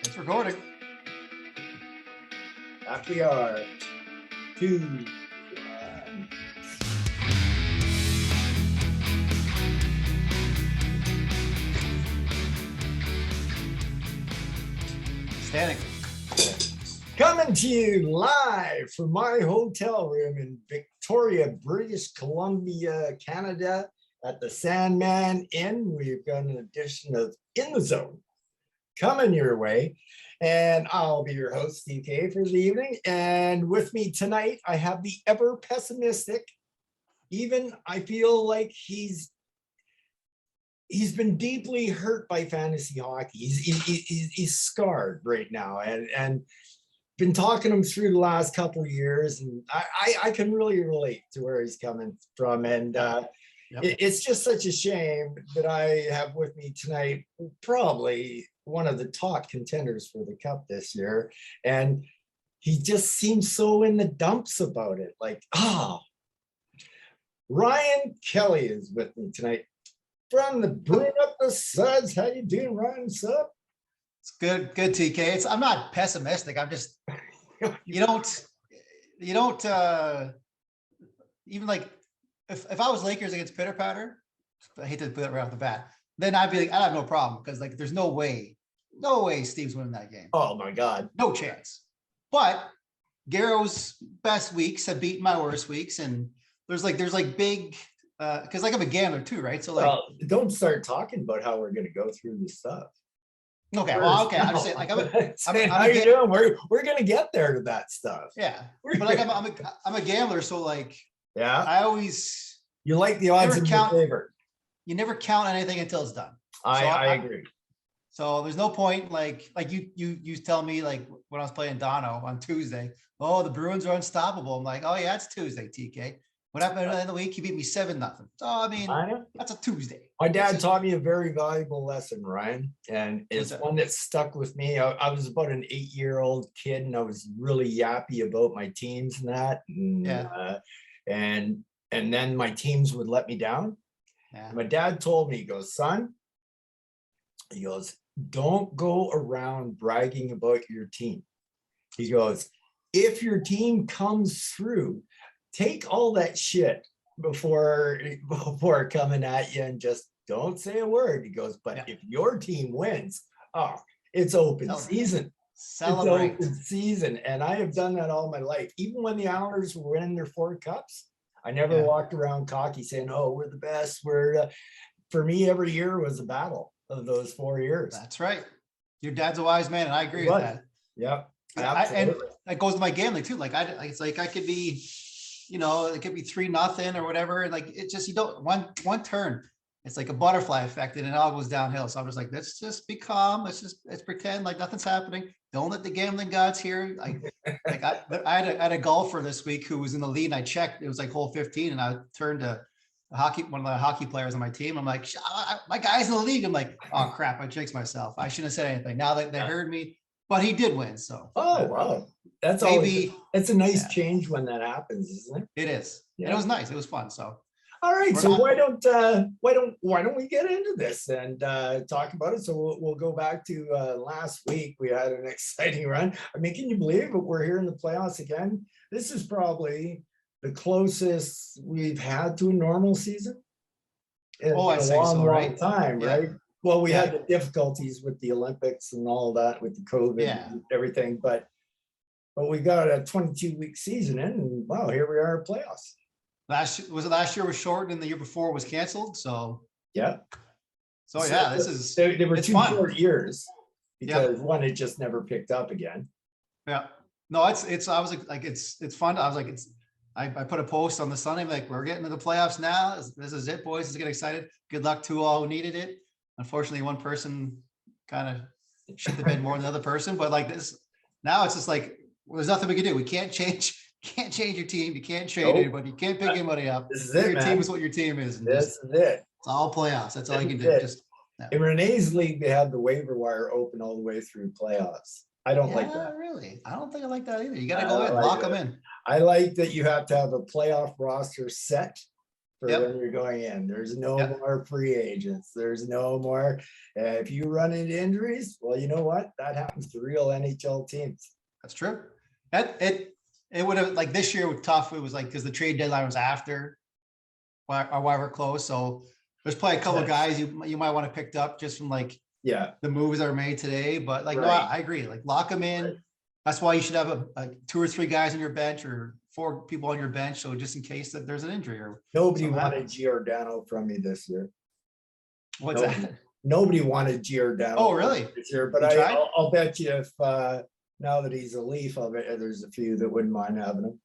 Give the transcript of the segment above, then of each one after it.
It's recording. Back we are. 2, 1. Standing. Coming to you live from my hotel room in Victoria, British Columbia, Canada, at the Sandman Inn. We've got an edition of In the Zone coming your way. And I'll be your host, DK, for the evening. And with me tonight, I have the ever pessimistic. Even I feel like he's been deeply hurt by fantasy hockey. He's scarred right now, and been talking him through the last couple of years, and I can really relate to where he's coming from. And it's just such a shame that I have with me tonight probably one of the top contenders for the cup this year, and he just seems so in the dumps about it. Like, Ryan Kelly is with me tonight from the Bring Up the Suds. How you doing, Ryan? What's up? It's good, TK. I'm not pessimistic. I'm just you don't even like if I was Lakers against Pitter Patter, I hate to put it right off the bat, then I'd be like, I have no problem, because like there's no way Steve's winning that game. Oh my God. No chance. But Garrow's best weeks have beaten my worst weeks, and there's big because like I'm a gambler too, right? So like, don't start talking about how we're going to go through this stuff. Okay, well, okay. I'm just saying, like, how you doing? We're going to get there to that stuff. Yeah, but like I'm a gambler, so like, yeah, I always you like the odds in your favor. You never count anything until it's done. I agree. So there's no point, like you tell me, like when I was playing Dono on Tuesday, oh, the Bruins are unstoppable. I'm like, oh yeah, it's Tuesday, TK. What happened at the end of the week? You beat me 7-0. So I mean, that's a Tuesday. My dad taught me a very valuable lesson, Ryan, and it's one that stuck with me. I was about an 8-year-old kid, and I was really yappy about my teams and that. And, and then my teams would let me down. Yeah. My dad told me, he goes, son, he goes, don't go around bragging about your team. He goes, if your team comes through, take all that shit before coming at you and just don't say a word. He goes, but if your team wins, it's open season. Celebrate. It's open season. And I have done that all my life. Even when the Islanders were winning their 4 cups, I never walked around cocky saying, oh, we're the best. For me, every year was a battle of those 4 years. That's right. Your dad's a wise man, and I agree with that. Yeah. And that goes to my gambling too. Like it's like I could be, it could be 3-0 or whatever. And like, it's just, you don't one turn, it's like a butterfly effect, and it all goes downhill. So I'm just like, let's just be calm. Let's pretend like nothing's happening. Don't let the gambling gods hear. Like I had a golfer this week who was in the lead, and I checked, it was like hole 15, and I turned to one of the hockey players on my team. I'm like, my guy's in the league. I'm like, oh crap, I jinxed myself. I shouldn't have said anything. Now that they heard me, but he did win. So wow. That's maybe it's a nice change when that happens, isn't it? It is. Yeah. And it was nice. It was fun. So all right. So why don't we get into this and talk about it? So we'll go back to last week. We had an exciting run. I mean, can you believe it? We're here in the playoffs again. This is probably the closest we've had to a normal season in a long time, right? Well, we had the difficulties with the Olympics and all that, with the COVID and everything, but we got a 22-week season in, and wow, here we are, playoffs. Last year was short, and the year before was canceled. So yeah. So this is there were 2 short years because one had just never picked up again. Yeah. No, I was like it's fun. I was like, I put a post on the Sunday, like, we're getting to the playoffs now. This is it, boys. Let's get excited. Good luck to all who needed it. Unfortunately, one person kind of shit the bed more than the other person, but like this, now it's just like, there's nothing we can do. We can't change your team. You can't trade anybody. You can't pick anybody up. This is it, your team is what your team is. This is it. It's all playoffs. That's all you can do. In Renee's league, they had the waiver wire open all the way through playoffs. I don't like that. Really? I don't think I like that either. You got to go in, lock them in. I like that you have to have a playoff roster set for Yep. when you're going in. There's no Yep. more free agents. There's no more. If you run into injuries, well, you know what? That happens to real NHL teams. That's true. It would have, like, this year was tough. It was like, because the trade deadline was after or why we're close. So there's probably a couple of guys you might want to pick up just from like Yeah. the moves that are made today. But like, no, Right. I agree. Like, lock them in. Right. That's why you should have a 2 or 3 guys on your bench, or 4 people on your bench. So just in case that there's an injury or Nobody something wanted happens. Giordano from me this year. What's Nobody. that? Nobody wanted Giordano. Oh, really? This year, but You tried? I'll bet you if now that he's a Leaf, I'll bet you there's a few that wouldn't mind having him.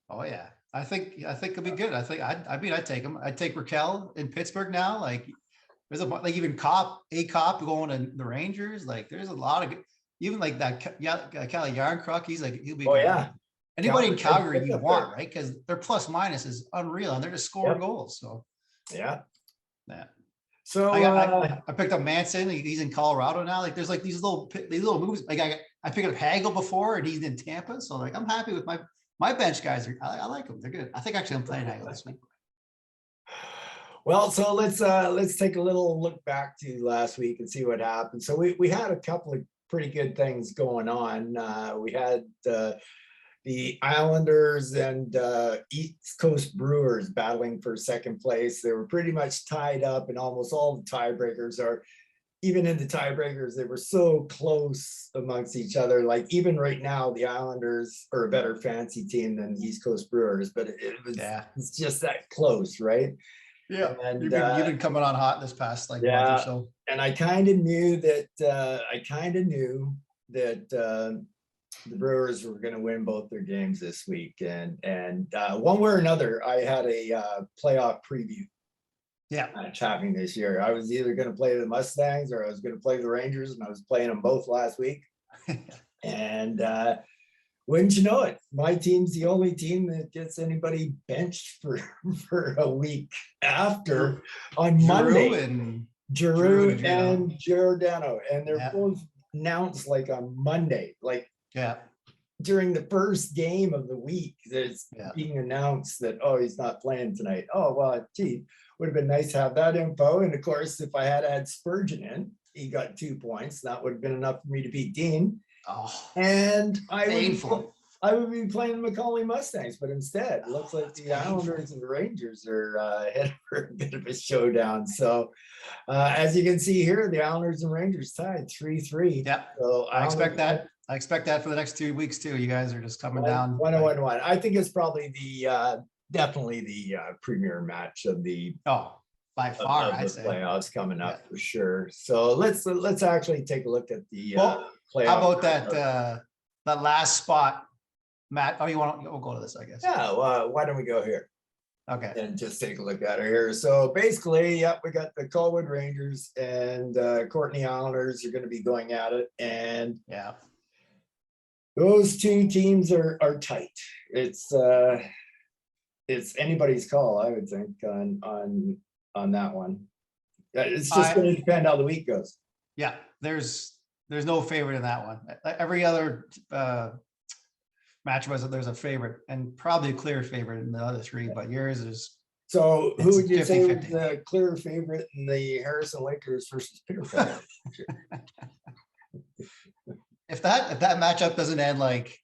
Oh yeah. I think it'll be good. I mean, I'd take him. I'd take Raquel in Pittsburgh now. Like, there's like even Cop going to the Rangers. Like, there's a lot of good, even like that Kelly Yarncroc. He'll be Oh good. yeah. Anybody in Calgary, Calgary you want, right? Because their plus minus is unreal, and they're just scoring goals. So Yeah. yeah. So I picked up Manson. He's in Colorado now. Like, there's like these little moves. Like, I picked up Hagel before, and he's in Tampa. So like, I'm happy with my bench guys. I like them. They're good. I think actually I'm playing Hagel this week. well, so let's take a little look back to last week and see what happened. So we had a couple of pretty good things going on. We had the Islanders and East Coast Brewers battling for second place. They were pretty much tied up, and almost all the tiebreakers are, even in the tiebreakers, they were so close amongst each other. Like, even right now, the Islanders are a better fancy team than East Coast Brewers, but it's just that close, right? Yeah, and you've been coming on hot this past like month or so. And I kind of knew that the Brewers were going to win both their games this week, and one way or another, I had a playoff preview match happening this year. I was either going to play the Mustangs or I was going to play the Rangers, and I was playing them both last week. And wouldn't you know it, my team's the only team that gets anybody benched for a week after on Monday. Giroux and Giordano, and they're both announced like on Monday, like during the first game of the week. It's being announced that, oh, he's not playing tonight. Oh, well, gee, would have been nice to have that info. And of course, if I had Spurgeon in, he got 2 points. That would have been enough for me to beat Dean. Oh, and I painful. I would be playing the Macaulay Mustangs, but instead, it looks like the Islanders and the Rangers are headed for a bit of a showdown. So, as you can see here, the Islanders and Rangers tied 3-3. Yep. So I expect that. I expect that for the next 2 weeks too. You guys are just coming down. 1-1-1. I think it's probably definitely the premier match of the by far, I'd say, playoffs coming up for sure. So let's actually take a look at the playoff. How about that last spot, Matt? Oh, we'll go to this, I guess. Yeah. Why don't we go here? Okay. And just take a look at it here. So basically, we got the Colwood Rangers and Courtney Islanders are going to be going at it, and those two teams are tight. It's anybody's call, I would think, on that one. It's just going to depend how the week goes. Yeah, there's no favorite in that one. Every other matchup, there's a favorite, and probably a clear favorite in the other 3, but yours is. So who would you say was the clear favorite in the Harrison Lakers versus Peter Pan? If that matchup doesn't end like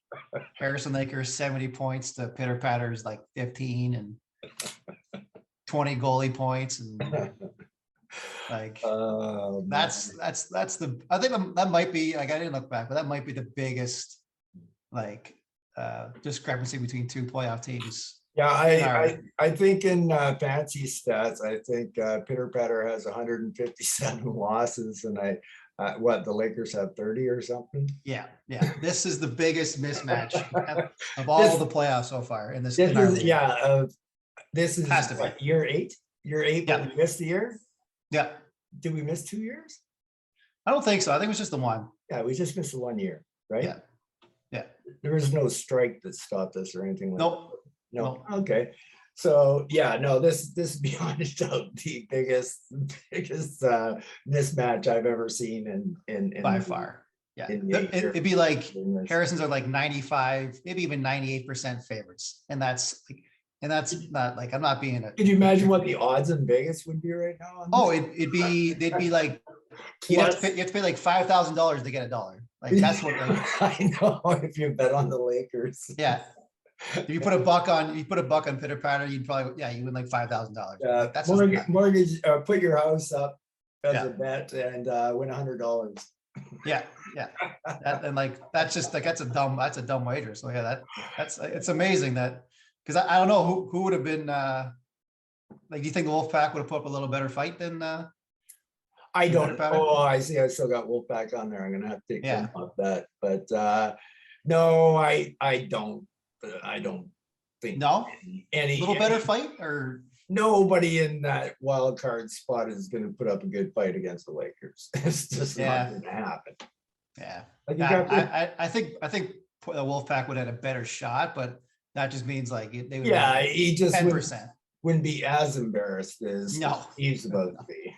Harrison Lakers 70 points to Pitter Patter's like 15 and 20 goalie points, and like that's the, I think that might be, like, I didn't look back, but that might be the biggest like discrepancy between 2 playoff teams. Yeah, I think in fancy stats, I think Pitter Patter has 157 losses, and the Lakers have 30 or something. Yeah. This is the biggest mismatch of all the playoffs so far in this. This is what, year 8. Year 8, but we missed the year. Yeah. Did we miss 2 years? I don't think so. I think it was just the one. Yeah, we just missed the 1 year, right? Yeah. There was no strike that stopped us or anything like that. No. Okay. So this is beyond a doubt the biggest mismatch I've ever seen in by far. Yeah, it'd be like Harrison's are like 95, maybe even 98% favorites, and that's like And that's not like, I'm not being a, Could you imagine what the odds in Vegas would be right now on oh, this? they'd be like, Plus, you have to pay like $5,000 to get a dollar. Like that's what, like, I know if you bet on the Lakers. yeah. If you put a buck on pitter patter, you'd probably, yeah, you win like $5,000. Like that's just not, Mortgage, put your house up as Yeah. a bet and win $100. yeah, yeah. And like, that's just like, that's a dumb wager. So yeah, that's, it's amazing that, because I don't know who would have been, like, do you think the Wolfpack would have put up a little better fight than, I don't. Patter? Oh, I see. I still got Wolfpack on there. I'm gonna have to take Yeah. them off that. But no, I don't. I don't think No? any A little better fight, or nobody in that wild card spot is going to put up a good fight against the Lakers. It's just Yeah. not going to happen. yeah. Like you got I think the Wolfpack would have had a better shot, but that just means like they would yeah, he just 10%. wouldn't be as embarrassed as No. he's about to be.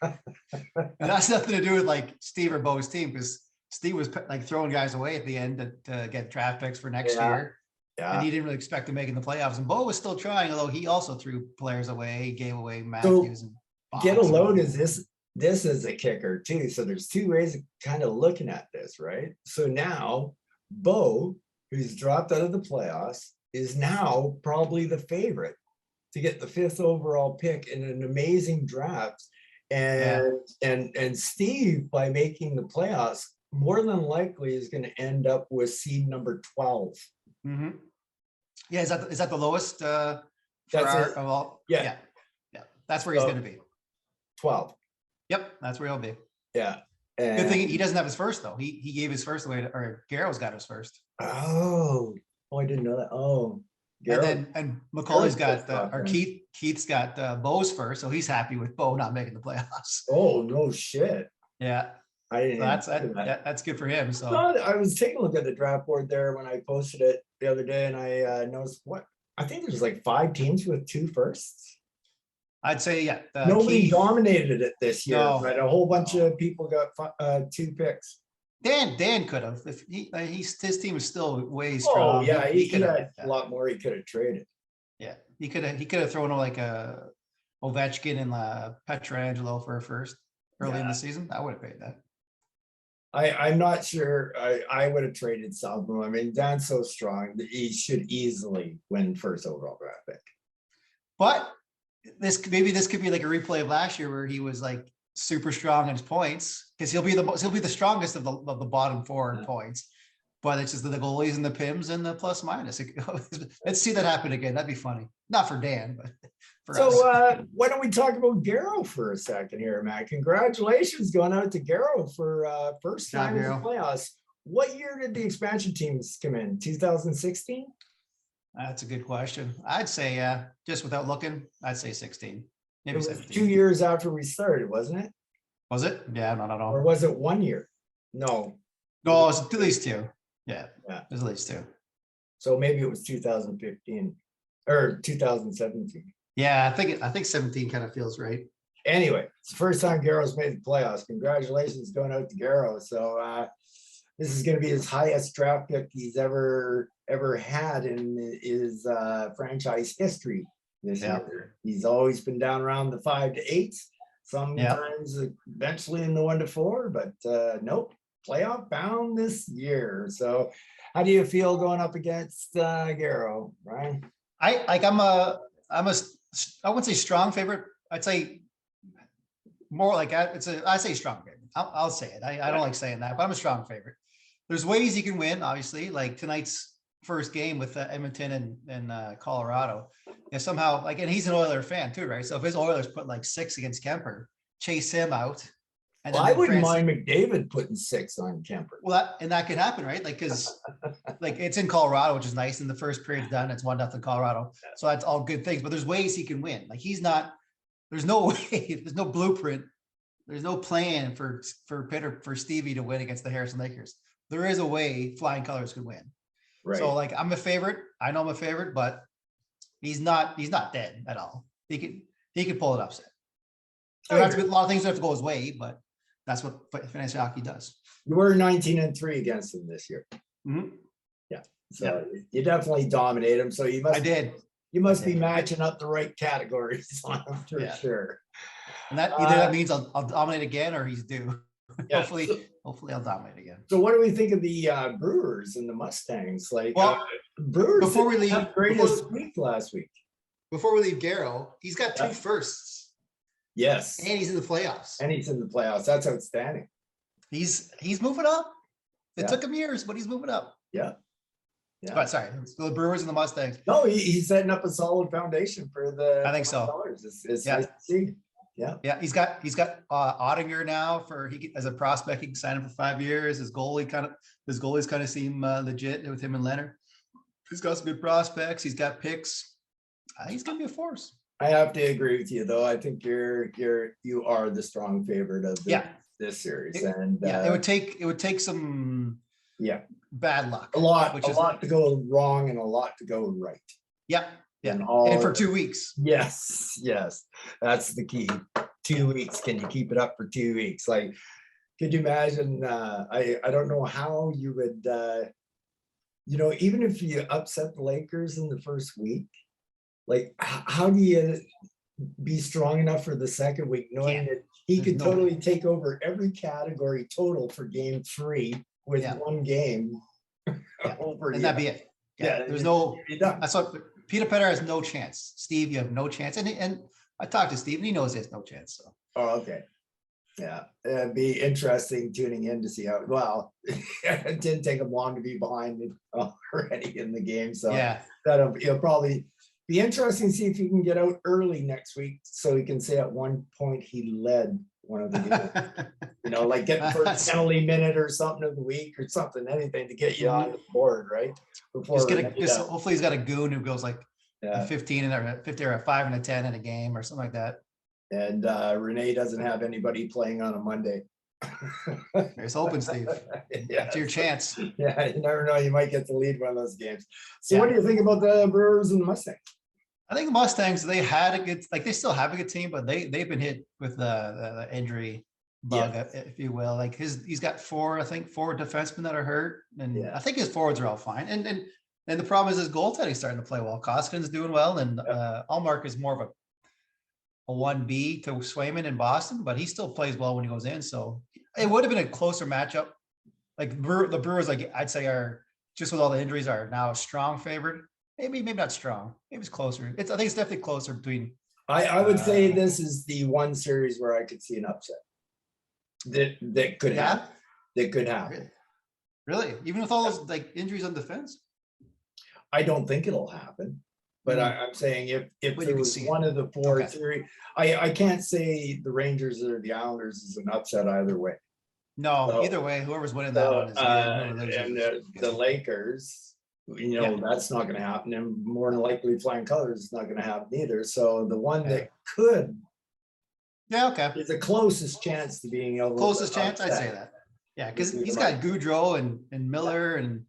And that's nothing to do with like Steve or Bo's team, because Steve was like throwing guys away at the end to get draft picks for next Yeah. year. And Yeah. he didn't really expect to make in the playoffs. And Bo was still trying, although he also threw players away. He gave away Matthews and Get Fox. alone is this is a kicker too. So there's two ways of kind of looking at this, right? So now Bo, who's dropped out of the playoffs, is now probably the favorite to get the 5th overall pick in an amazing draft. And Steve, by making the playoffs, more than likely is going to end up with seed number 12. Mm-hmm. Yeah, is that the lowest for That's our it. of all? Yeah. Yeah. That's where he's So- going to be. 12. Yep, that's where he'll be. Yeah. Good thing And, he doesn't have his first though. He gave his first away, or Garrow's got his first. oh, I didn't know that. Oh, Garrett. And Macaulay's Garrett's got first or off, Keith's got Bo's first, so he's happy with Bo not making the playoffs. Oh, no shit. Yeah, I didn't so that's even know that. that's good for him. So I was taking a look at the draft board there when I posted it the other day, and I noticed I think there's like 5 teams with 2 firsts. I'd say yeah. Nobody Keith, dominated it this year, No. but a whole bunch of people got 2 picks. Dan could have if his team is still way Oh strong. yeah, he could have. had a lot more he could have traded. Yeah, he could have thrown like a Ovechkin and Pietrangelo for a first early in the season. I would have paid that. I'm not sure. I would have traded some of them. I mean, Dan's so strong that he should easily win 1st overall draft pick. But this could be like a replay of last year where he was like super strong in his points, because he'll be the strongest of the bottom 4 in points. But it's just the goalies and the PIMs and the plus minus. Let's see that happen again. That'd be funny. Not for Dan, but for us. So why don't we talk about Garrow for a second here, Matt? Congratulations going out to Garrow for first time in the playoffs. What year did the expansion teams come in? 2016? That's a good question. I'd say just without looking, I'd say 16. Maybe It was 17. 2 years after we started, wasn't it? Was it? Yeah, no. Or was it 1 year? No. No, it's at least 2. Yeah, Yeah. there's at least 2. So maybe it was 2015 or 2017. Yeah, I think 17 kind of feels right. Anyway, it's the first time Garrow's made the playoffs. Congratulations going out to Garrow. So this is going to be his highest draft pick he's ever had in his franchise history this year. He's always been down around the 5 to 8, sometimes eventually in the 1 to 4, but nope, playoff bound this year. So how do you feel going up against Garrow, Ryan? I wouldn't say strong favorite. I'd say more like I say strong favorite. I'll say it. I don't like saying that, but I'm a strong favorite. There's ways you can win, obviously, like tonight's first game with Edmonton and Colorado. If somehow, like, and he's an Oiler fan too, right? So if his Oilers put like 6 against Kemper, chase him out. And Well, I wouldn't mind McDavid putting 6 on Kemper. Well, that could happen, right? Like, because like it's in Colorado, which is nice. And the first period's done. It's 1-0 Colorado. So that's all good things. But there's ways he can win. Like there's no way, there's no blueprint. There's no plan for Stevie to win against the Harrison Lakers. There is a way Flying Colors could win. Right. So like I'm a favorite. I know I'm a favorite, but he's not dead at all. He could pull it upset. A lot of things have to go his way, but that's what fantasy hockey does. You were 19-3 against him this year. Mm-hmm. Yeah. So you definitely dominate him. So you must. I did. You must be think. matching up the right categories on them for Yeah. sure. And that either that means I'll dominate again or he's due. Yeah. Hopefully I'll dominate again. So what do we think of the Brewers and the Mustangs? Like Well, Brewers before we didn't leave, have the greatest week last week. before we leave Garrow, he's got two Yeah. firsts Yes. and he's in the playoffs. And he's in the playoffs. That's outstanding. He's moving up. It Yeah. took him years, but he's moving up. Yeah. Yeah. But sorry, so the Brewers and the Mustangs. No, he's setting up a solid foundation for the. I think so. Dollars. It's Yeah. nice to see. Yeah. Yeah, he's got Ottinger now for as a prospect. He can sign him for 5 years. His goalies kind of seem legit with him and Leonard. He's got some good prospects. He's got picks. He's gonna be a force. I have to agree with you though. I think you are the strong favorite of this series. And it would take some bad luck. A lot to go wrong and a lot to go right. Yeah. And for 2 weeks. Yes, that's the key. 2 weeks. Can you keep it up for 2 weeks? Like, could you imagine? I don't know how you would. Even if you upset the Lakers in the first week, like how do you be strong enough for the second week, knowing that he could totally take over every category total for game 3 with one game over? And that'd be it. Yeah, there's no. That's what. Peter Petter has no chance. Steve, you have no chance. And I talked to Steve and he knows he has no chance. So. Oh, okay. Yeah. It'd be interesting tuning in to see how, it didn't take him long to be behind already in the game. So it'll probably be interesting to see if he can get out early next week so he can say at one point he led one of the games. Like get the first penalty minute or something of the week or something, anything to get you on the board, right? Hopefully he's got a goon who goes like 15 and a 50 or a 5 and a 10 in a game or something like that. And Renee doesn't have anybody playing on a Monday. There's hoping, Steve. That's your chance. Yeah, you never know. You might get to lead one of those games. So what do you think about the Brewers and the Mustangs? I think the Mustangs, they had a good, they still have a good team, but they've been hit with the injury bug, if you will. Like he's got four defensemen that are hurt, and I think his forwards are all fine. And the problem is his goaltending starting to play well. Koskin's doing well, and Allmark is more of a 1B to Swayman in Boston, but he still plays well when he goes in. So it would have been a closer matchup. Like the Brewers, like I'd say, are just with all the injuries are now a strong favorite. Maybe not strong. Maybe it's closer. I think it's definitely closer between. I would say this is the one series where I could see an upset. That could happen. That could happen. Really? Even with all those like injuries on defense? I don't think it'll happen. But I'm saying if there was one of the four series, I can't say the Rangers or the Islanders is an upset either way. No, either way, whoever's winning that one is. And the Lakers. That's not going to happen, and more than likely flying colors is not going to happen either. So the one that could is the closest chance to being able I'd say that. Yeah, because he's got Goudreau and Miller and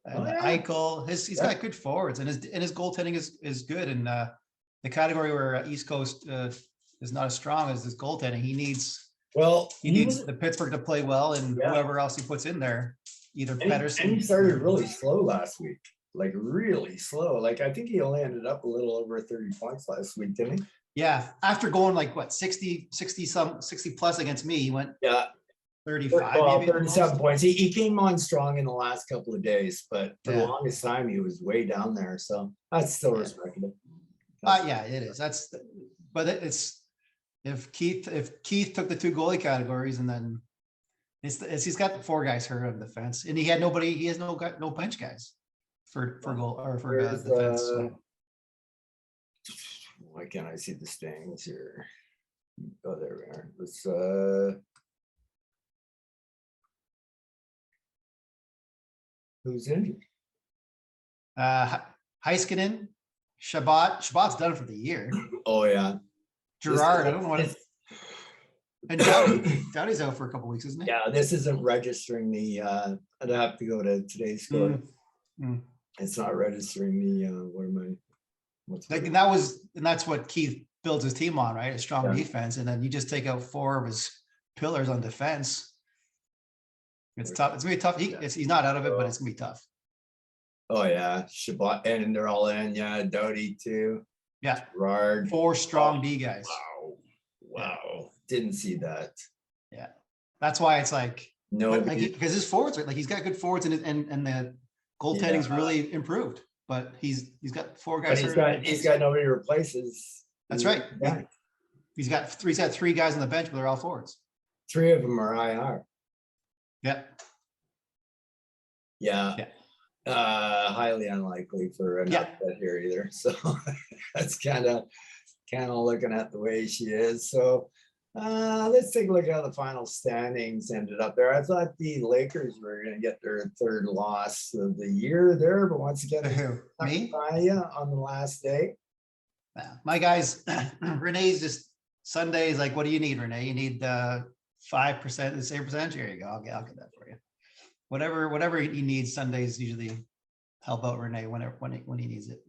Eichel. He's got good forwards, and his goaltending is good. And the category where East Coast is not as strong as his goaltending, he needs the Pittsburgh to play well, and whoever else he puts in there. Either Pettersson. And he started really slow last week, like really slow. Like I think he only ended up a little over 30 points last week, didn't he? Yeah. After going like 60 plus against me, he went 35, maybe 37 points. He came on strong in the last couple of days, but for the longest time he was way down there. So that's still respectable. Yeah, it is. It's if Keith took the 2 goalie categories and then. He's got 4 guys hurt on defense, and he had nobody. He has no bench guys for goal or for defense. So. Why can't I see the standings here? Oh, there we are. Let's who's injured? Heiskanen, Shabbat's done for the year. Oh yeah, Gerard. I don't know what. And Dowdy's out for a couple weeks, isn't he? Yeah, this isn't registering the. I'd have to go to today's score. It's not registering the. What am I? That's what Keith builds his team on, right? A strong defense, and then you just take out 4 of his pillars on defense. It's tough. It's gonna be tough. He's not out of it, but it's gonna be tough. Oh yeah, Shabbat, and they're all in. Yeah, Doughty too. Yeah, Gerard. 4 strong Oh, D guys. wow, Yeah, wow. Didn't see that. yeah. That's why it's like, but like Nobody. because his forwards are like he's got good forwards and the Yeah, goaltending's really improved. But he's got 4 but guys hurt. he's got nobody to replaces. That's right. Yeah, He's got 3 guys on the bench, but they're all forwards. 3 of them are IR. Yeah, Yeah. yeah, Highly unlikely for an yeah. upset here either. So that's kind of looking at the way she is. So let's take a look at how the final standings ended up there. I thought the Lakers were going to get their 3rd loss of the year there, but once again, Me? on the last day. Yeah. My guys, Renee's just Sundays. Like, what do you need, Renee? You need 5%, the same percentage. Here you go. I'll get that for you. Whatever he needs. Sundays usually help out Renee when he needs it.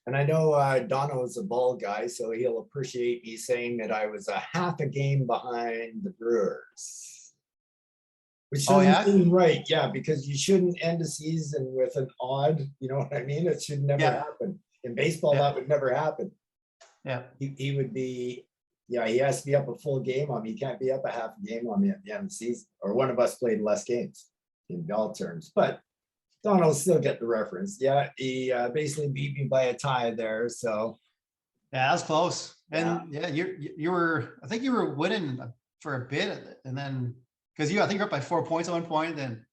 And I know Dono is a ball guy, so he'll appreciate me saying that I was a half a game behind the Brewers. Which doesn't seem right. Yeah, because you shouldn't end a season with an odd, you know what I mean? It should never happen. In baseball, that would never happen. Yeah. He would be, he has to be up a full game on me. He can't be up a half a game on me at the end of the season. Or one of us played less games in ball terms. But Donald will still get the reference. Yeah, he basically beat me by a tie there. So yeah, that was close. And you were, I think you were winning for a bit, and then because I think you're up by 4 points at one point, then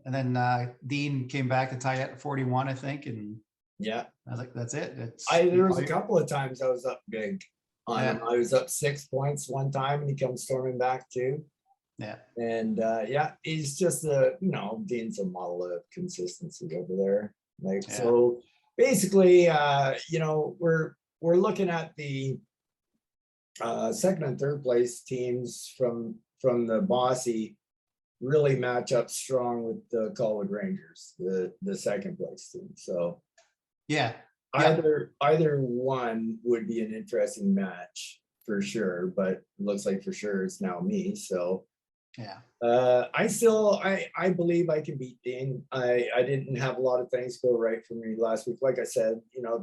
and then Dean came back to tie at 41, I think, and I was like, that's it. There was a couple of times I was up big on him. I was up 6 points one time, and he comes storming back too. Yeah. And he's just Dean's a model of consistency over there. So basically, we're looking at the 2nd and 3rd place teams from the Bossy really match up strong with the Colwood Rangers, the 2nd place team. So either one would be an interesting match for sure, but it looks like for sure it's now me. So I believe I can beat Dean. I didn't have a lot of things go right for me last week. Like I said,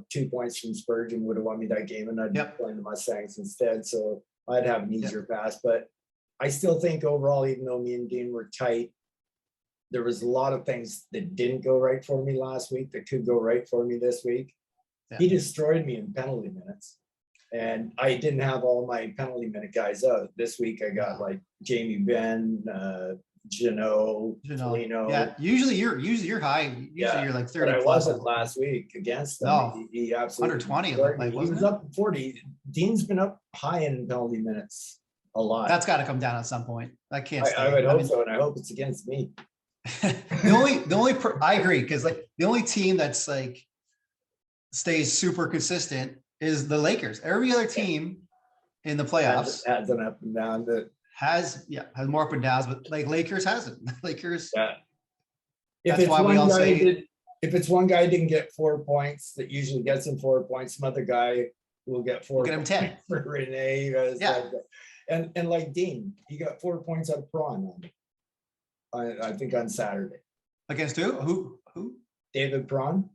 2 points from Spurgeon would have won me that game, and I'd be playing the Mustangs instead. So I'd have an easier pass. But I still think overall, even though me and Dean were tight, there was a lot of things that didn't go right for me last week that could go right for me this week. He destroyed me in penalty minutes. And I didn't have all my penalty minute guys out. This week I got like Jamie Benn, Janot, Lino. Yeah, usually you're high. Usually you're like 30 but I plus. wasn't last week against them. No, he absolutely 120. He was up 40. Dean's been up high in penalty minutes a lot. That's got to come down at some point. I can't. I would hope so, and I hope it's against me. I agree, because like the only team that's like stays super consistent is the Lakers. Every other team in the playoffs has an up and down that has more up and downs, but like Lakers hasn't. Lakers. Yeah. That's why we all say if it's one guy didn't get 4 points, that usually gets him 4 points. Some other guy will get 4. Get him 10 for Renee. And like Dean, he got 4 points out of Prawn I think on Saturday. Against who? David Prawn.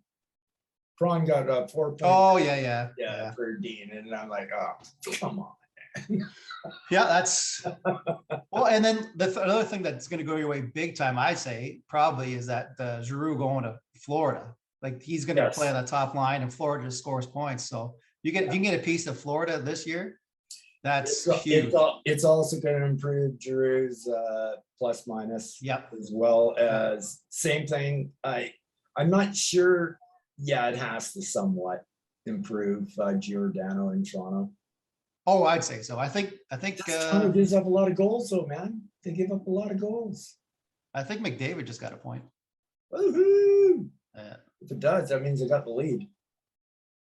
Prawn got 4 points. Oh yeah, for Dean, and I'm like, oh, come on. Yeah, that's well. And then another thing that's going to go your way big time, I say, probably is that Giroux going to Florida. Like he's going to play on the top line, and Florida just scores points. So if you can get a piece of Florida this year, that's huge. It's also going to improve Giroux's plus minus. As well as same thing. I'm not sure. Yeah, it has to somewhat improve Giordano in Toronto. Oh, I'd say so. I think Toronto gives up a lot of goals, though, man. They give up a lot of goals. I think McDavid just got a point. Woohoo! If it does, that means they got the lead.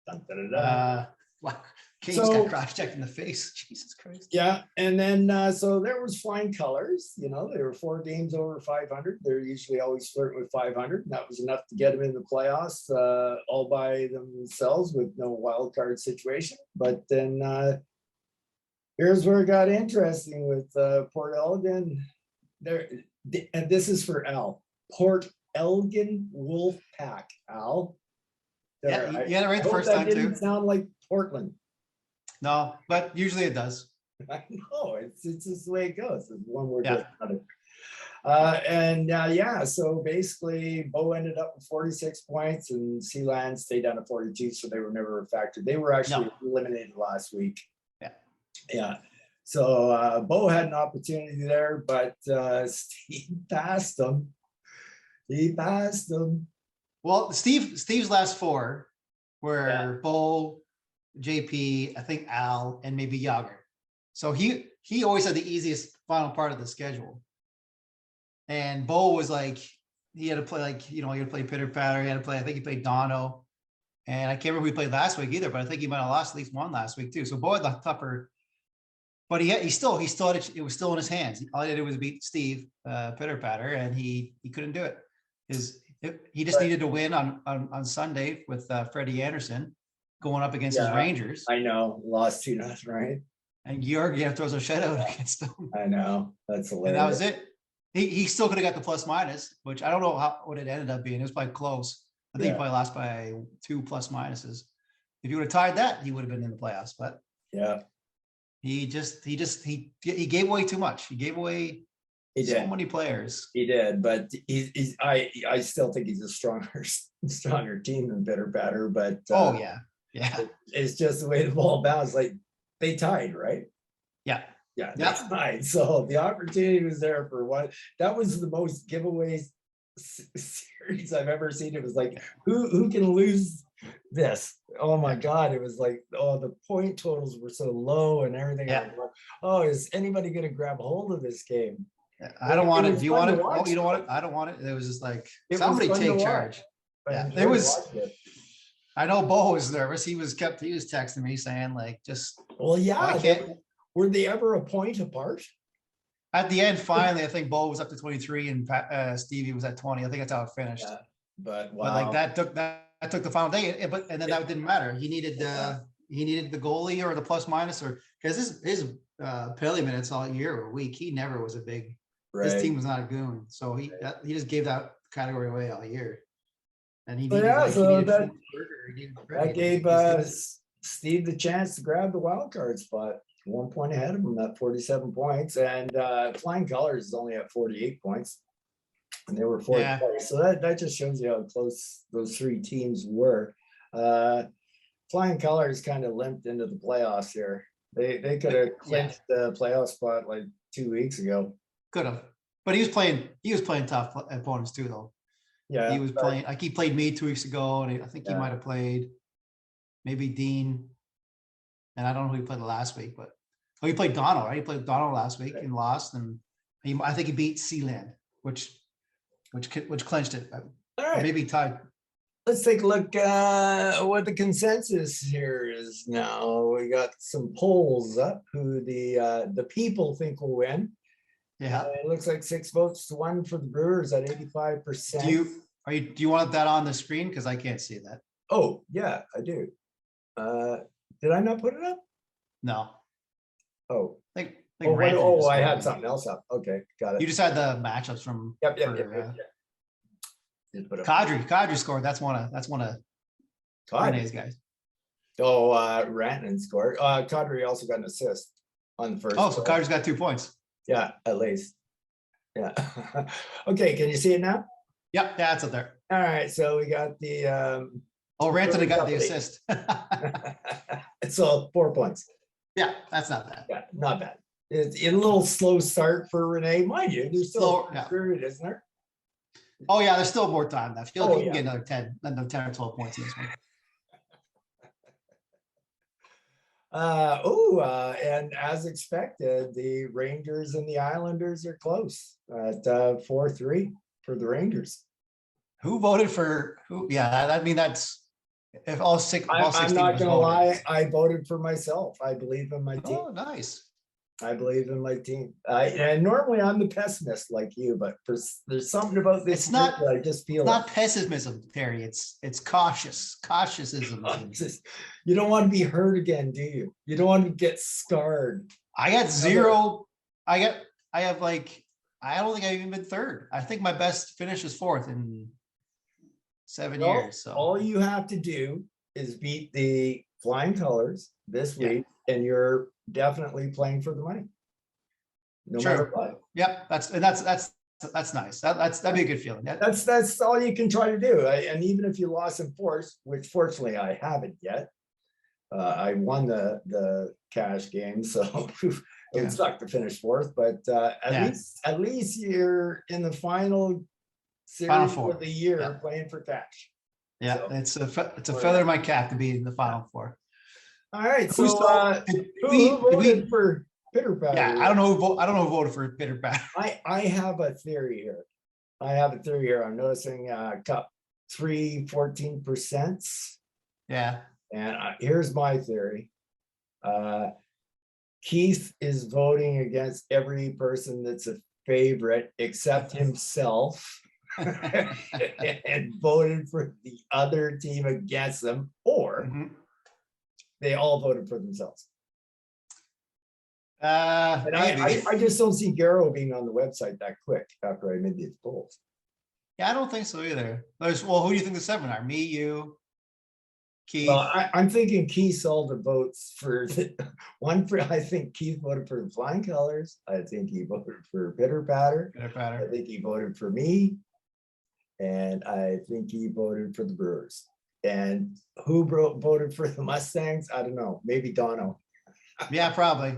Dun, dun, dun, dun. Wow. Kane's got cross checked in the face. Jesus Christ. Yeah, and then so there was flying colors. There were 4 games over 500. They're usually always flirting with 500, and that was enough to get them in the playoffs all by themselves with no wild card situation. But then here's where it got interesting with Port Elgin. There, and this is for Al. Port Elgin Wolf Pack, Al. Yeah, There, you had it right I the hope first that time didn't too. sound like Portland. No, but usually it does. I know, it's just the way it goes. It's one word Yeah. to another. Yeah, so basically Bo ended up with 46 points and Sealand stayed down at 42, so they were never a factor. They were actually eliminated last week. Yeah. Yeah. So Bo had an opportunity there, but Steve passed him. He passed him. Well, Steve's last four were Yeah. Bo, JP, I think Al, and maybe Yager. So he always had the easiest final part of the schedule. And Bo was like, he had to play like, he had to play Pitter Patter. He had to play, I think he played Dono. And I can't remember who he played last week either, but I think he might have lost at least one last week too. So Bo had the tougher, but he still had it was still in his hands. All he had to do was beat Steve Pitter Patter, and he couldn't do it. He just needed to win on Sunday with Freddie Anderson going up against his Rangers. I know, lost 2-0, right? And Georgiev throws a shutout against them. I know, that's hilarious. And that was it. He still could have got the plus minus, which I don't know what it ended up being. It was probably close. I think he probably lost by 2 plus minuses. If you would have tied that, he would have been in the playoffs. But he gave away too much. He gave away so many players. He did, but I still think he's a stronger team than Bitter Batter. But yeah, it's just the way the ball bounced. Like they tied, right? Yeah, that's fine. So the opportunity was there for one. That was the most giveaway series I've ever seen. It was like, who can lose this? Oh my God. It was like, the point totals were so low and everything. Yeah. Like, is anybody going to grab hold of this game? I don't want it. Do you want it? Oh, you don't want it? I don't want it. It was just like, somebody take charge. Yeah, there was. I know Bo was nervous. He was texting me saying like, just. Well, yeah. Were they ever a point apart? At the end, finally, I think Bo was up to 23 and Stevie was at 20. I think that's how it finished. Yeah, but like that took the final day. And then that didn't matter. He needed the goalie or the plus minus, or because his penalty minutes all year or week, he never was a big. Right. His team was not a goon, so he just gave that category away all year. And he needed, that gave Steve the chance to grab the wild card spot. 1 point ahead of him at 47 points, and Flying Colors is only at 48 points, and they were fourth place. So that just shows you how close those three teams were. Flying Colors kind of limped into the playoffs here. They could have clinched the playoff spot like 2 weeks ago. Could have, but he was playing tough opponents too, though. All right, maybe tied. Let's take a look what the consensus here is now. We got some polls up who the people think will win. Yeah, it looks like 6 votes to 1 for the Brewers at 85%. Do you want that on the screen? Because I can't see that. Oh yeah, I do. Did I not put it up? No. Oh. I had something else up. Okay, got it. You just had the matchups from. Yep. Kadri scored. That's one of Renee's guys. Oh, Rantanen scored. Kadri also got an assist on the first. Oh, so Kadri's got 2 points. Yeah, at least. Yeah. Okay, can you see it now? Yep, yeah, it's up there. All right, so we got the. Rantanen got the assist. So 4 points. Yeah, that's not bad. Yeah, not bad. It's a little slow start for Renee, mind you. There's still a period, isn't there? Oh yeah, there's still more time left. You can get another 10 or 12 points in this one. And as expected, the Rangers and the Islanders are close at 4-3 for the Rangers. Who voted for who? Yeah, I mean that's if all six. I'm not gonna lie. I voted for myself. I believe in my team. Oh, nice. I believe in my team. And normally I'm the pessimist like you, but there's something about this. It's not. I just feel it's not pessimism, Terry. It's cautiousism. You don't want to be hurt again, do you? You don't want to get scarred. I got zero. I have like I don't think I've even been third. I think my best finish is fourth in 7 years. So all you have to do is beat the Flying Colors this Yeah. week, and you're definitely playing for the money. No matter true. what. Yep. That's nice. That'd be a good feeling. That's all you can try to do. And even if you lost in force, which fortunately I haven't yet, I won the cash game, so it Yeah. would suck to finish fourth. But Yeah. at least you're in the final Final series four. of the year Yeah. playing for cash. Yeah, So, it's a feather in my cap to be in the final four. all right. Who So so did who voted we for Pitter Patter? Yeah, I don't know who voted for Pitter Patter. I have a theory here. I'm noticing cup 14%. Yeah. And here's my theory. Keith is voting against every person that's a favorite except himself and voted for the other team against them, or they all voted for themselves. And I just don't see Garrow being on the website that quick after I made these polls. Yeah, I don't think so either. Well, who do you think the seven are? Me, you, Keith. Well, I'm thinking Keith all the votes for I think Keith voted for the Flying Colors. I think he voted for Pitter Patter. I think he voted for me. And I think he voted for the Brewers. And who voted for the Mustangs? I don't know. Maybe Dono. Yeah, probably.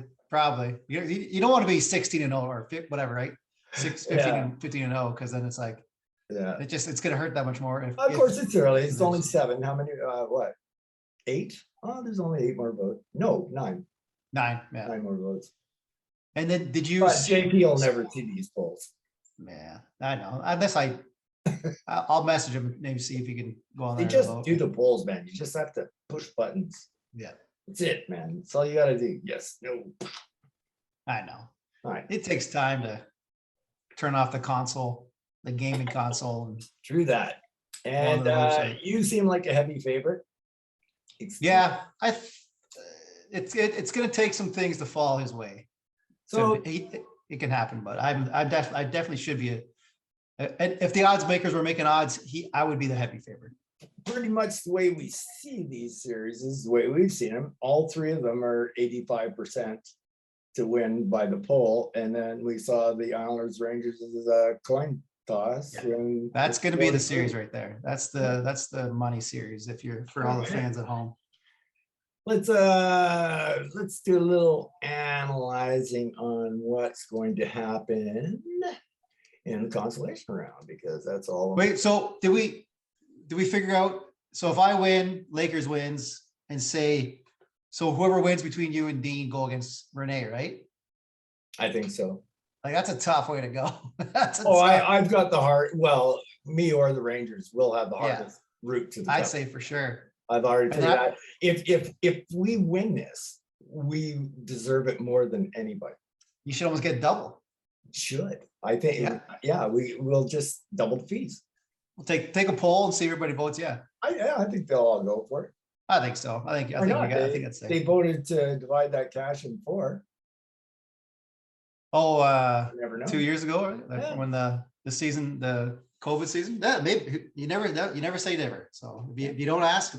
You don't want to be 16-0 or whatever, right? 15 and 0, because then it's like, yeah, it's gonna hurt that much more. Of course, it's early. It's only 7. How many? What? 8? Oh, there's only 8 more votes. No, 9. 9. Yeah. 9 more votes. And then did you? But JP will never see these polls. Yeah, I know. Unless I'll message him and maybe see if he can go on there. They just do the polls, man. You just have to push buttons. Yeah. That's it, man. That's all you got to do. Yes. No. I know. All right. It takes time to turn off the console, the gaming console. And true that. And you seem like a heavy favorite. Yeah, it's going to take some things to fall his way. So it can happen, but I definitely should be if the odds makers were making odds, I would be the heavy favorite. Pretty much the way we see these series is the way we've seen them. All 3 of them are 85% to win by the poll, and then we saw the Islanders Rangers as a coin toss. Yeah. That's going to be the series right there. That's the money series for all the fans at home. Let's do a little analyzing on what's going to happen in the consolation round, because that's all. Wait, so do we figure out? So if I win, Lakers wins, and so whoever wins between you and Dean go against Renee, right? I think so. Like, that's a tough way to go. I've got the heart. Well, me or the Rangers will have the hardest route to the I'd cup. say for sure. I've already told that. If we win this, we deserve it more than anybody. You should almost get double. Should. I think, yeah, we will just double the fees. We'll take a poll and see everybody votes. Yeah. I think they'll all go for it. I think so. I think that's safe. They voted to divide that cash in 4. Oh, never know. 2 years ago, when the season, the COVID season. Yeah, maybe you never say never. So if you don't ask,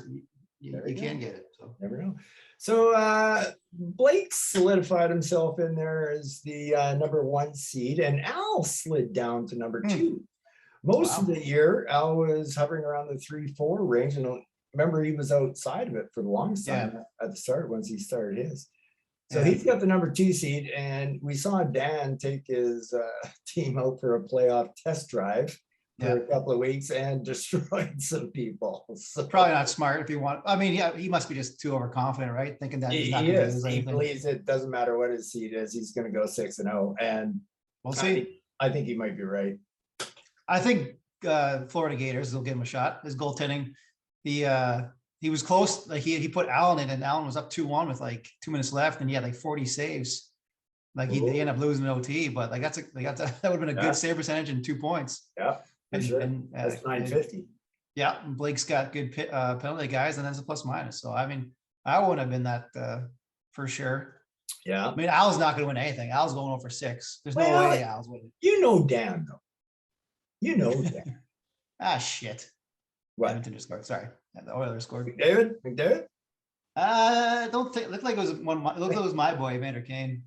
you can't get it. So never know. So Blake solidified himself in there as the number 1 seed, and Al slid down to number 2. Most of the year, Al was hovering around the 3-4 range, and remember, he was outside of it for the longest time at the start once he started his. So he's got the number 2 seed, and we saw Dan take his team out for a playoff test drive for a couple of weeks and destroyed some people. So probably not smart if you want. I mean, he must be just too overconfident, right? Thinking that he's not going to lose anything. He believes it doesn't matter what his seed is. He's going to go 6-0, and we'll see. I think he might be right. I think Florida Gators will give him a shot. His goaltending, he was close. Like he put Allen in, and Allen was up 2-1 with like 2 minutes left, and he had like 40 saves. Like he ended up losing an OT, but like that would have been a good save percentage and 2 points. Yeah, and that's 950. Yeah, and Blake's got good penalty guys, and that's a plus minus. So I mean, I wouldn't have been that for sure. Yeah. I mean, Al's not going to win anything. Al's going over 6. There's no Well, way Al's winning. you know Dan, though. You know Dan. Ah, shit. What? Edmonton just scored. Sorry. The Oilers scored. McDavid? Don't think. Looked like it was one. It looked like it was my boy, Evander Kane.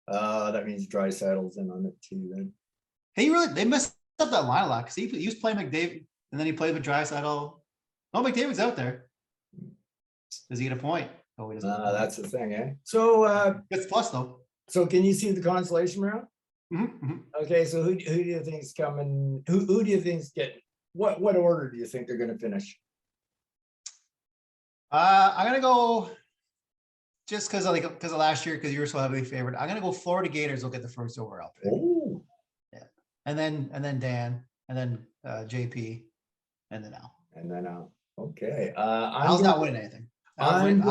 That means Draisaitl's in on it too. Then They messed up that line a lot because he was playing McDavid and then he played with Draisaitl. Oh, McDavid's out there. Does he get a point? Oh, he doesn't. That's the thing, eh? So It's plus though. So can you see the consolation round? Mm-hmm. Okay, so who do you think's coming? Who do you think's getting? What order do you think they're going to finish? I'm gonna go just because of last year, because you were so heavily favored. I'm gonna go Florida Gators will get the first overall pick. Oh, yeah, and then Dan, and then JP, and then Al. And then okay. Al's not winning anything. I'm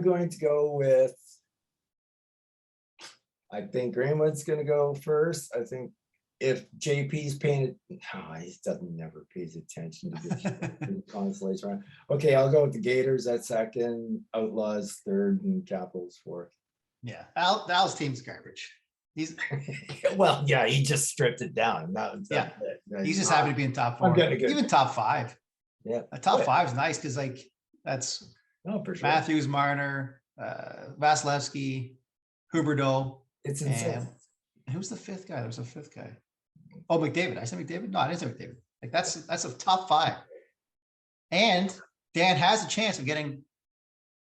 going to go with. I think Greenwood's going to go first. I think if JP's paying, he never pays attention to the consolation round. Okay, I'll go with the Gators at second, Outlaws third, and Capitals fourth. Yeah, Al's team's garbage. He's well, yeah, he just stripped it down. He's just happy to be in top 4, even top 5. Yeah, a top 5 is nice because that's for sure. Matthews, Marner, Vasilevsky, Huberdeau. It's insane. Who's the 5th guy? There's a 5th guy. Oh, McDavid. I said McDavid. No, I didn't say McDavid. That's a top 5. And Dan has a chance of getting,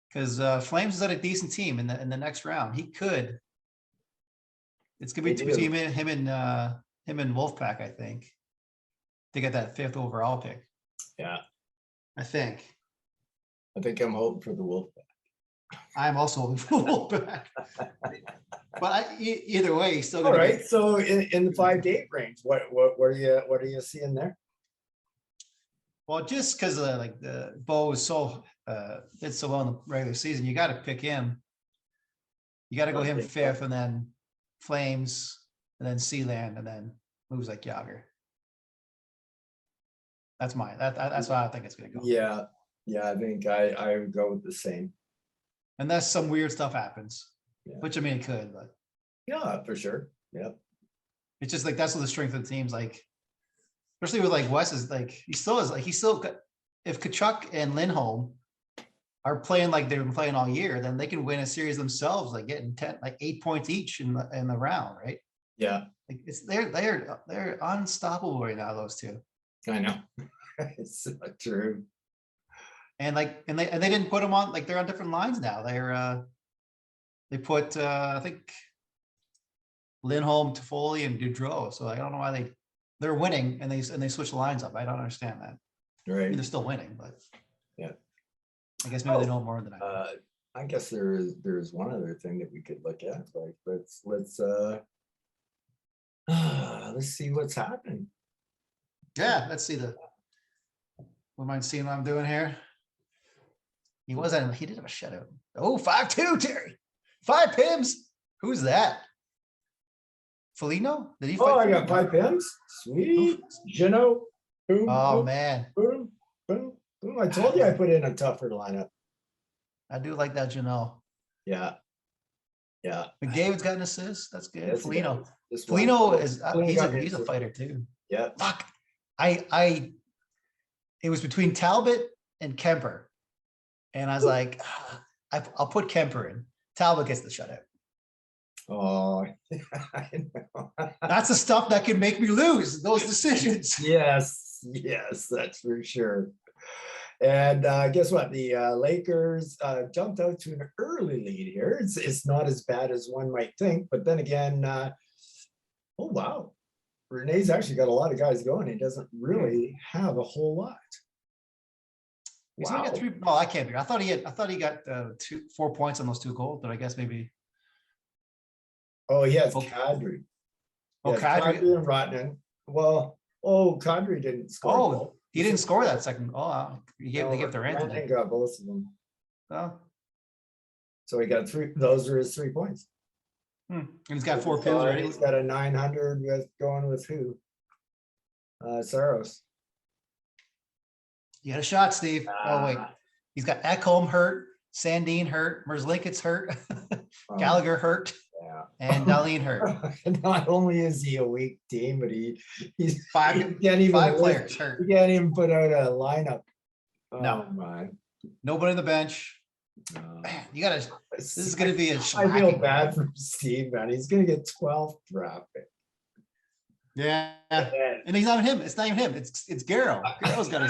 because Flames is at a decent team in the next round. He could. It's gonna be between him and Wolfpack, I think, to get that 5th overall pick. Yeah, I think I'm hoping for the Wolfpack. I'm also hoping for the Wolfpack. But either way, he's still all right. So in the 5 to 8 range, what are you seeing there? Well, just because the Bo is so did so well in the regular season, you got to pick him. You got to go him 5th, and then Flames, and then Sealand, and then moves like Yager. That's that's how I think it's going to go. Yeah, I think I would go with the same. Unless some weird stuff happens, which I mean it could, but yeah, for sure. Yeah, it's just that's what the strength of the team's like. Especially with Wes is he still got, if Kachuk and Lindholm are playing like they've been playing all year, then they can win a series themselves, getting 8 points each in the round, right? Yeah, they're unstoppable right now, those two. I know. It's true. And they didn't put them on, they're on different lines now. They put I think Lindholm, Toffoli, and Gaudreau. So I don't know why they're winning and they switch the lines up. I don't understand that. Right. I mean, they're still winning, but yeah. I guess maybe they know more than I know. I guess there's one other thing that we could look at. Let's see what's happening. Yeah, let's see Would mind seeing what I'm doing here? He did have a shutout. Oh, 5-2, Terry. 5 Pims. Who's that? Felino? Did he fight? Oh, I got 5 Pims. Sweet. Gino. Boom. Oh, boom, man. Boom. Boom. Boom. I told you I put in a tougher lineup. I do like that, Yeah. Yeah. McDavid's got an assist. That's good. Yes, Felino. Felino he's a fighter too. Yeah. Fuck. It was between Talbot and Kemper. And I was like, I'll put Kemper in. Talbot gets the shutout. Oh, I know. That's the stuff that can make me lose those decisions. Yes, that's for sure. And guess what? The Lakers jumped out to an early lead here. It's not as bad as one might think, but then again, oh wow, Renee's actually got a lot of guys going. He doesn't really have a whole lot. He's only got 3. No, I can't be. I thought he got 4 points on those 2 goals, but I guess maybe. Oh, he has Kadri. Kadri and Rotman. Well, Kadri didn't score. Oh, he didn't score that second. Oh, they gave their end. Rotman got both of them. Oh. So he got 3. Those are his 3 points. And he's got 4 Pims already. He's got a 900 with who? Saros. You got a shot, Steve. Oh wait, he's got Ekholm hurt. Sandine hurt, Merzlikins hurt, Um, Gallagher hurt, yeah. and Darlene hurt. Not only is he a weak team, but he Five can't even five list- players he hurt. can't even put out a lineup. Oh No. my. Nobody on the bench. Uh, Man, you gotta. This is gonna be a I feel shellacking. bad for Steve, man. He's gonna get 12th draft pick. Yeah, And and he's not even him. It's not even him. It's Garrow. Garrow's got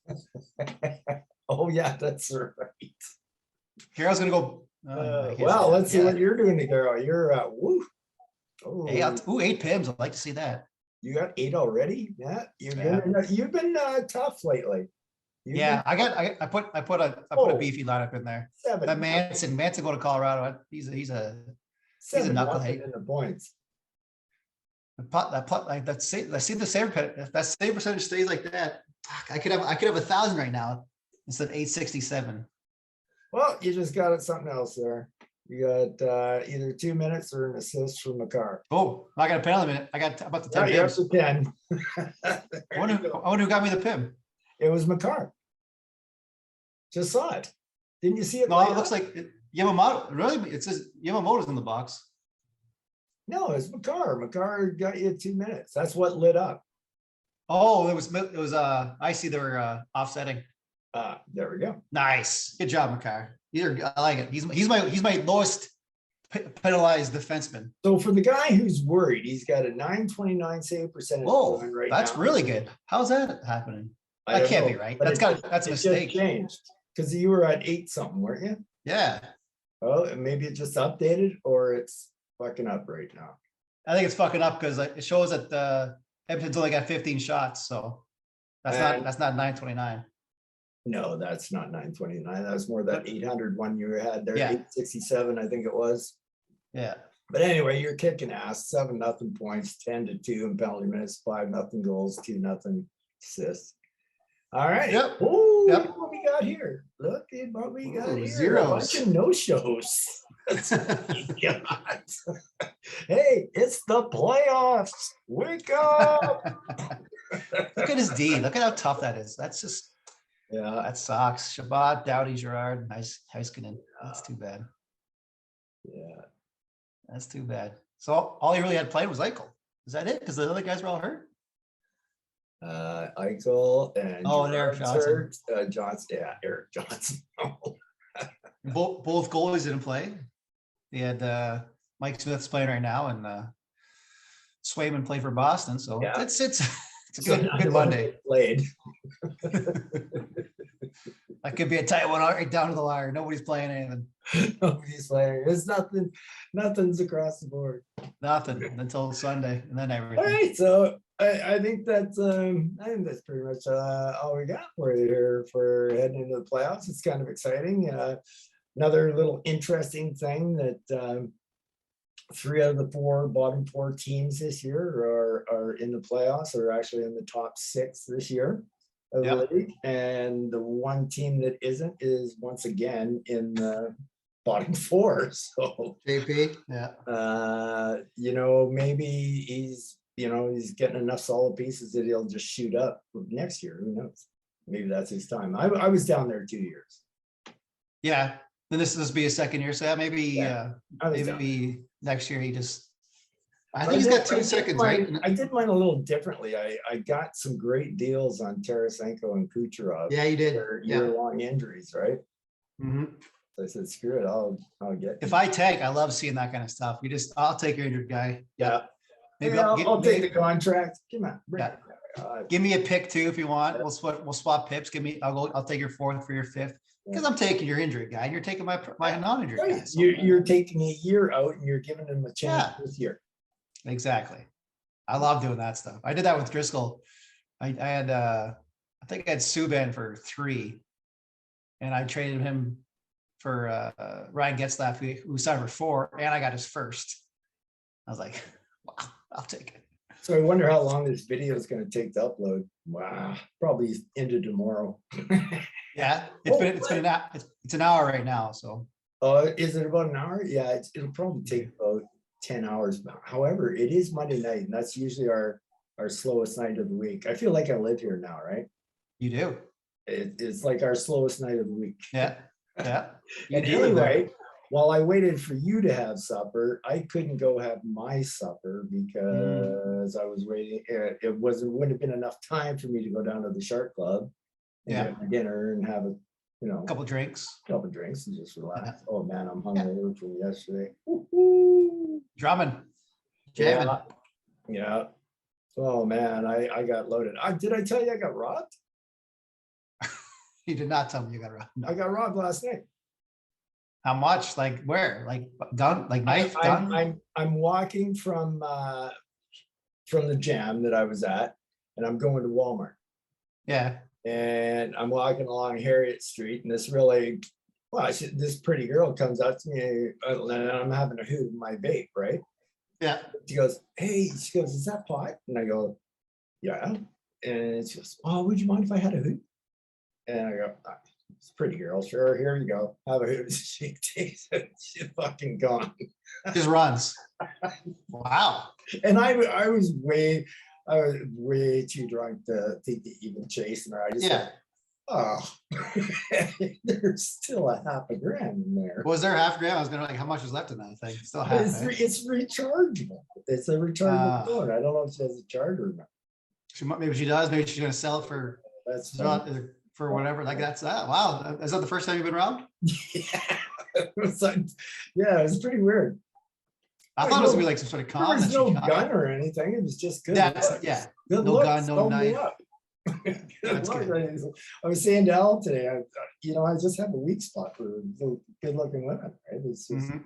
to. oh yeah, that's right. Garrow's gonna go. Well, let's see what you're doing to Garrow. You're woo. Oh, Hey, 8 pims. I'd like to see that. you got 8 already? Yeah, Yeah. you've been tough lately. You've Yeah, been I put a Oh. beefy lineup in there. 7. That Manson going to Colorado. He's a 7 knucklehead. nothing in the points. like I see the save. If that save percentage stays like that, fuck, I could have 1,000 right now instead of 867. Well, you just got it something else there. You got either 2 minutes or an assist from McCarr. Oh, I got a penalty minute. I got about the 10 Yeah, you're up pims. to 10. I wonder who got me the pim. It was McCarr. Just saw it. Didn't you see it? No, light it looks up? like Yamamoto. Really, it says Yamamoto's in the box. No, it's McCarr. McCarr got you 2 minutes. That's what lit up. Oh, it was I see they were offsetting. There we go. Nice. Good job, McCarr. I like it. He's my lowest penalized defenseman. So for the guy who's worried, he's got a 929 save percentage. Whoa, going right that's now. really good. How's that happening? I That don't can't know, be right. but That's a it just mistake. changed because you were at 8 something, weren't you? Yeah, Oh, and maybe it just updated or it's fucking up right now. I think it's fucking up because it shows that Edmonton's only got 15 shots, so And- that's not 929. No, that's not 929. That was more that 800 one you had there. Yeah. 867, I think it was. Yeah, But anyway, you're kicking ass. 7-0 points, 10-2 in penalty minutes, 5-0 goals, 2-0 assists. All right. Yep. Oh, Yep. look at what we got here. Look at what we got Ooh, here. zeros. A bunch of no-shows. That's what we got. Hey, it's the playoffs. Wake up. Look at his D. Look at how tough that is. That's just Yeah. that sucks. Shabbat, Dowdy, Gerard, nice Heiskanen. That's too bad. Yeah. That's too bad. So all he really had played was Eichel. Is that it? Because the other guys were all hurt. Eichel and Oh, and Eric Gerard's Johnson. hurt. Johnson. Yeah, Eric Johnson. Both goalies didn't play. They had Mike Smith's playing right now, and Swayman played for Boston. So Yeah. it's a So good neither Monday. played. That could be a tight one right down to the wire. Nobody's playing anything. Nobody's playing. It's nothing. Nothing's across the board. Nothing until Sunday, and then All everything. right, so I think that's pretty much all we got for you here for heading into the playoffs. It's kind of exciting. Another little interesting thing that 3 out of the 4 bottom 4 teams this year are in the playoffs, or actually in the top 6 this year of Yep. the league. And the one team that isn't is once again in the bottom 4. So JP, yeah. maybe he's getting enough solid pieces that he'll just shoot up next year. Who knows? Maybe that's his time. I was down there 2 years. Yeah. Then this will be a second year. So yeah, maybe Yeah, I was down maybe next year he just. I But think he's did- got 2 did seconds, mine- right? I did mine a little differently. I got some great deals on Tarasenko and Kucherov. Yeah, you did. Their Yeah. year-long injuries, right? Mhm. So I said, screw it, I'll get. If I tank, I love seeing that kind of stuff. I'll take your injured guy. Yeah, Maybe I'll take the contract. Come on. bring Yeah. it. give me a pick too if you want. We'll swap pips. I'll take your 4th for your 5th because I'm taking your injured guy and you're taking my non-injured guy. Right. So- You're taking a year out and you're giving them a chance Yeah. this year. Exactly. I love doing that stuff. I did that with Driscoll. I had I think I had Subban for 3, and I traded him for Ryan Getzlaff, who signed for 4, and I got his first. I was like, wow, I'll take it. So I wonder how long this video is going to take to upload. Wow, probably into tomorrow. Yeah, it's an hour right now. So Is it about an hour? Yeah, it'll probably take about 10 hours. However, it is Monday night, and that's usually our slowest night of the week. I feel like I live here now, right? you do. It's like our slowest night of the week. Yeah. Yeah. You And do live there. anyway, while I waited for you to have supper, I couldn't go have my supper Mm, because I was waiting. Wouldn't have been enough time for me to go down to the Shark Club and yeah. get my dinner and have Couple drinks. couple drinks and just Yeah. relax. Oh man, I'm Yeah. hungover from yesterday. Woo-hoo. Drumming. Jamming. Yeah, yeah. Oh man, I got loaded. Did I tell you I got robbed? You did not tell me you got around. I No. got robbed last night. How much? Like where? Like gun? Like I, knife? I'm Gun? I'm I'm walking from the jam that I was at, and I'm going to Walmart. Yeah. And I'm walking along Harriet Street, and this pretty girl comes up to me, and I'm having a hoot in my vape, right? Yeah. She goes, "Hey," she goes, "Is that pot?" And I go, "Yeah." And she goes, "Oh, would you mind if I had a hoot?" And I go, "It's a pretty girl, sure. Here you go, have a hoot." She takes it, she's fucking gone. Just runs. Wow. And I was way too drunk to think to even chase her. I just Yeah. oh, there's still a half a grand in there. Was there half gram? I was gonna like, how much was left in that thing? Still But half. Eh? it's rechargeable. It's a rechargeable phone. I don't know if she has a charger or not. Maybe she does. Maybe she's gonna sell it That's fine. for whatever. Like that's that. Wow. Is that the first time you've been robbed? Yeah. It was like, yeah, it was pretty weird. I thought it was gonna be like some sort of There con was that she no got. gun or anything. It was just good. That's looks. yeah. Good No looks. gun, no Filled me knife. up. Good That's luck. good. I was saying to Al today, I just have a weak spot for good looking women, right? It's just, Mhm.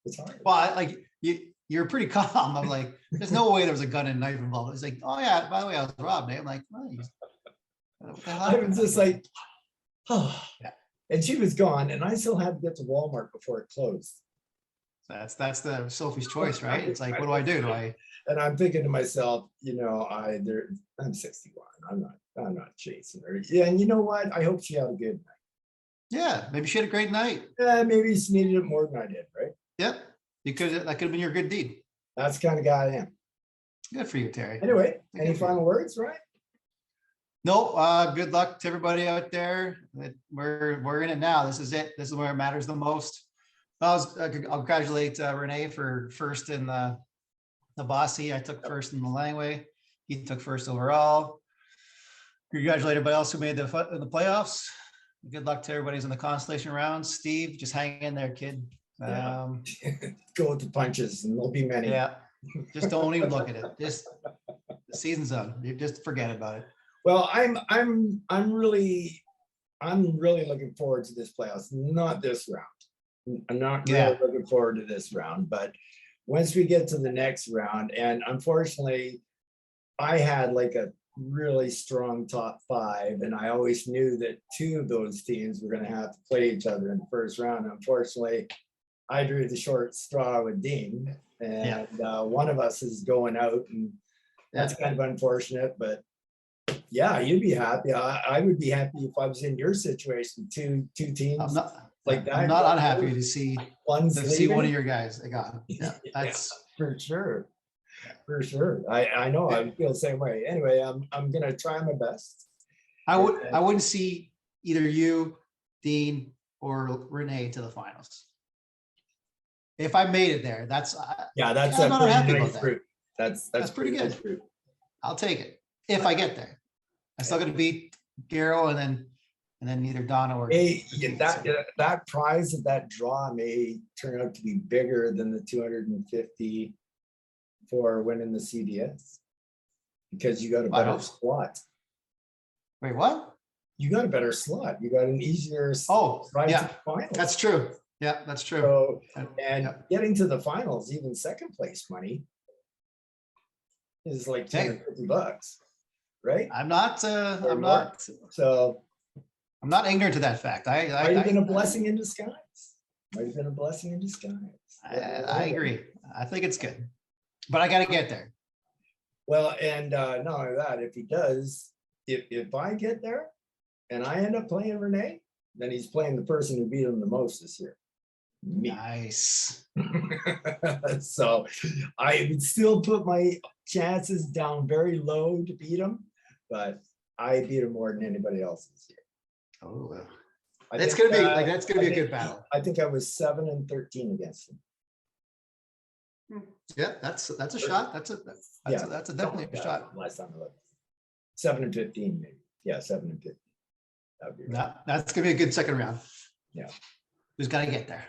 it's hard. Well, like you're pretty calm. I'm like, there's no way there was a gun and knife involved. It's like, oh yeah, by the way, I was robbed. Eh? I'm like, oh, what the hell I happened? was just like, oh. Yeah. And she was gone, and I still had to get to Walmart before it closed. That's the Sophie's choice, right? It's like, what do I do? Do I? And I'm thinking to myself, I'm 61. I'm not chasing her. Yeah, and you know what? I hope she had a good night. Yeah, maybe she had a great night. Yeah, maybe she needed it more than I did, right? Yep, that could have been your good deed. That's the kind of guy I am. Good for you, Terry. Anyway, any Good for you. final words, right? No, good luck to everybody out there. We're in it now. This is it. This is where it matters the most. I'll congratulate Renee for first in the Bossy. I took first in the Langway. He took first overall. Congratulate everybody else who made the playoffs. Good luck to everybody who's in the consolation rounds. Steve, just hang in there, kid. Yeah. Go with the punches, and there'll be many. Yeah, just don't even look at it. Just the season's done. You just forget about it. Well, I'm really looking forward to this playoffs. Not this round. I'm not really looking forward to this round, but once we get to the next round, and unfortunately, I had like a really strong top five, and I always knew that two of those teams were going to have to play each other in the first round. Unfortunately, I drew the short straw with Dean, and one of us is going out, and that's kind of unfortunate, but yeah, you'd be happy. I would be happy if I was in your situation. Two teams like that. I'm not unhappy to see one of your guys gone. Yeah, that's for sure. For sure. I know I feel the same way. Anyway, I'm gonna try my best. I wouldn't see either you, Dean, or Renee to the finals. If I made it there, that's that's I'm a not happy pretty about nice that. fruit. That's pretty good. Fruit. I'll take it if I get there. I still got to beat Garrow and then either Donna or that prize of that draw may turn out to be bigger than the 250 for winning the CDS because you got a better slot. Wait, what? You got a better slot. You got an easier right to the finals. That's true. Yeah, that's true. So, and getting to the finals, even second place money is like $250, right? I'm not ignorant to that fact. Might have been a blessing in disguise. Might have been a blessing in disguise. I agree. I think it's good, but I got to get there. Well, and not only that, if he does, if I get there and I end up playing Renee, then he's playing the person who beat him the most this year. Me. Nice. So I would still put my chances down very low to beat him, but I beat him more than anybody else this year. Oh, I That's think, gonna be like that's gonna I be a think- good battle. I think I was 7-13 against him. Yeah, that's a shot. Yeah, That's a something definitely like a that shot. Last time I looked. 7-15, maybe. Yeah, 7-15. That'd be right. That's gonna be a good second round. Yeah. Who's gonna get there?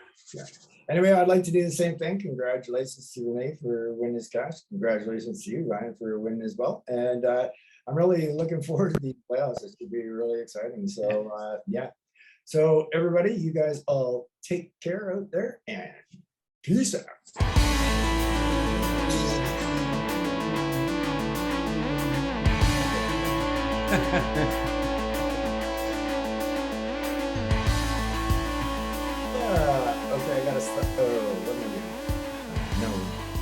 Anyway, I'd like to do the same thing. Congratulations to Renee for winning his cash. Congratulations to you, Ryan, for winning as well. And I'm really looking forward to the playoffs. This could be really exciting. So yeah. So everybody, you guys all take care out there and peace out. Okay, I gotta stop. Oh, what am I doing? No,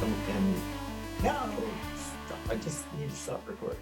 don't end me. No, stop. I just need to stop recording.